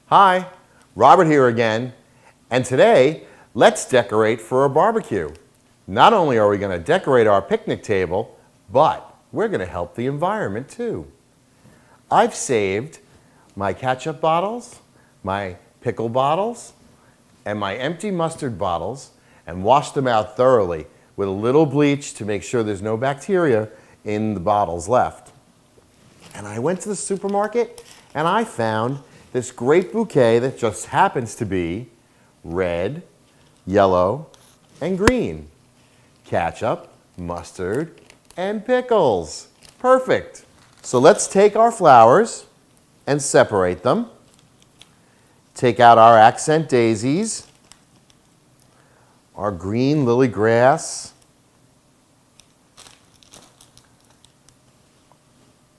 Hi, Robert here again, and today let's decorate for a barbecue. Not only are we going to decorate our picnic table, but we're going to help the environment too. I've saved my ketchup bottles, my pickle bottles, and my empty mustard bottles and washed them out thoroughly with a little bleach to make sure there's no bacteria in the bottles left. And I went to the supermarket and I found this great bouquet that just happens to be red, yellow, and green. Ketchup, mustard, and pickles. Perfect. So let's take our flowers and separate them. Take out our accent daisies, our green lily grass,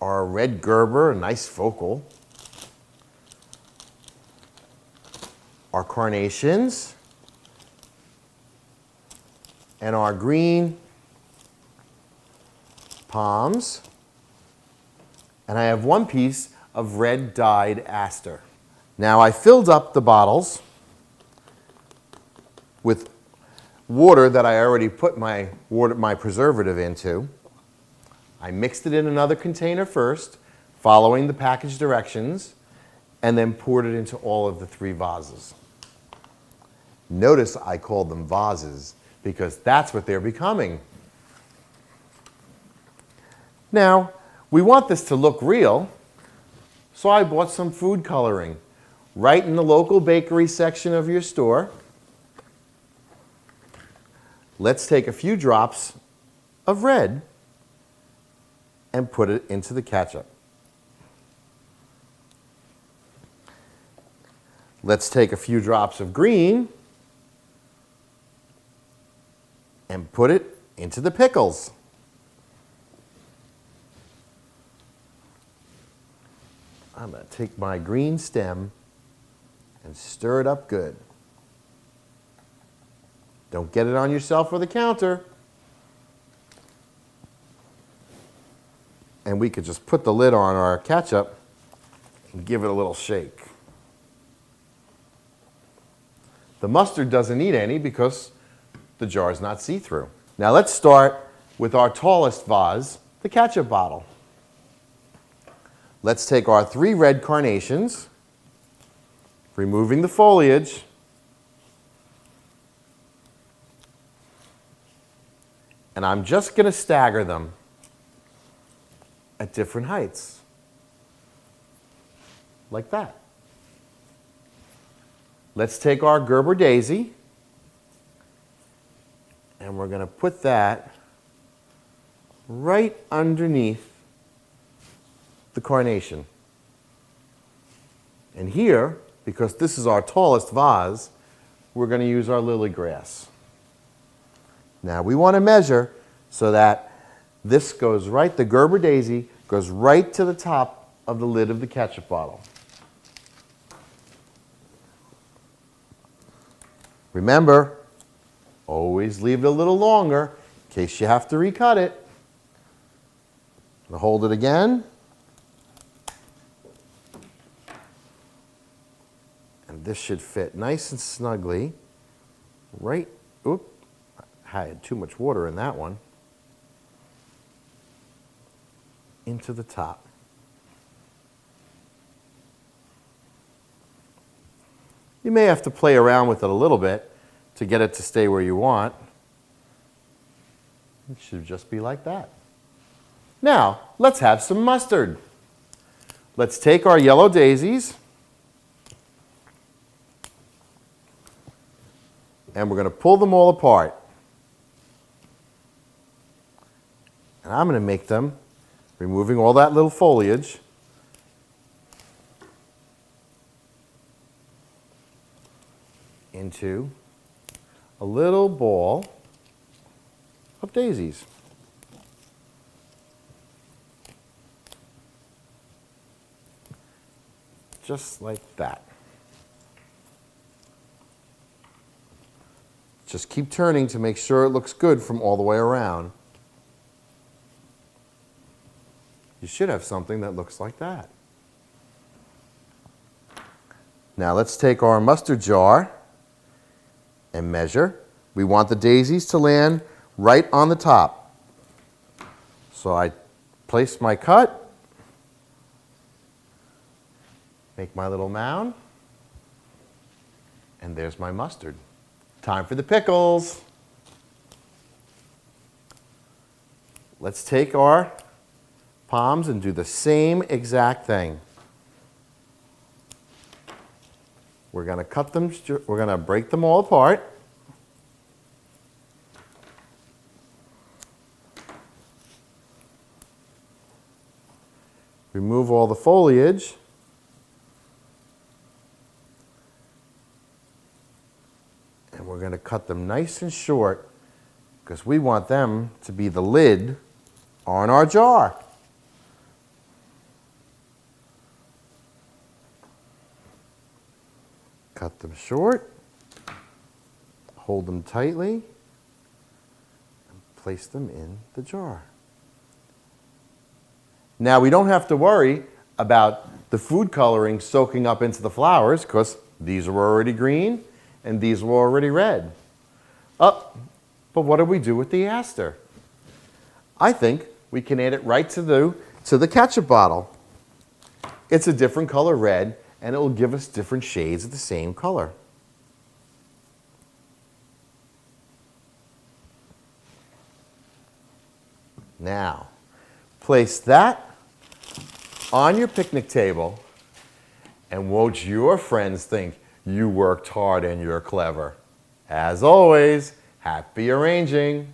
our red Gerber, a nice focal, our carnations, and our green palms. And I have one piece of red dyed aster. Now I filled up the bottles with water that I already put my preservative into. I mixed it in another container first, following the package directions, and then poured it into all of the 3 vases. Notice I called them vases because that's what they're becoming. Now, we want this to look real, so I bought some food coloring right in the local bakery section of your store. Let's take a few drops of red and put it into the ketchup. Let's take a few drops of green and put it into the pickles. I'm going to take my green stem and stir it up good. Don't get it on yourself or the counter. And we could just put the lid on our ketchup and give it a little shake. The mustard doesn't need any because the jar is not see-through. Now let's start with our tallest vase, the ketchup bottle. Let's take our 3 red carnations, removing the foliage, and I'm just going to stagger them at different heights, like that. Let's take our Gerber daisy, and we're going to put that right underneath the carnation. And here, because this is our tallest vase, we're going to use our lily grass. Now we want to measure so that this goes right, the Gerber daisy goes right to the top of the lid of the ketchup bottle. Remember, always leave it a little longer in case you have to recut it. I'll hold it again. And this should fit nice and snugly right, oop, I had too much water in that one, into the top. You may have to play around with it a little bit to get it to stay where you want. It should just be like that. Now, let's have some mustard. Let's take our yellow daisies and we're going to pull them all apart. And I'm going to make them, removing all that little foliage, into a little ball of daisies. Just like that. Just keep turning to make sure it looks good from all the way around. You should have something that looks like that. Now let's take our mustard jar and measure. We want the daisies to land right on the top. So I place my cut, make my little mound, and there's my mustard. Time for the pickles. Let's take our palms and do the same exact thing. We're going to cut them, we're going to break them all apart. Remove all the foliage. And we're going to cut them nice and short because we want them to be the lid on our jar. Cut them short, hold them tightly, and place them in the jar. Now we don't have to worry about the food coloring soaking up into the flowers because these are already green and these were already red. Oh, but what do we do with the aster? I think we can add it right to the ketchup bottle. It's a different color red, and it will give us different shades of the same color. Now, place that on your picnic table, and won't your friends think you worked hard and you're clever? As always, happy arranging!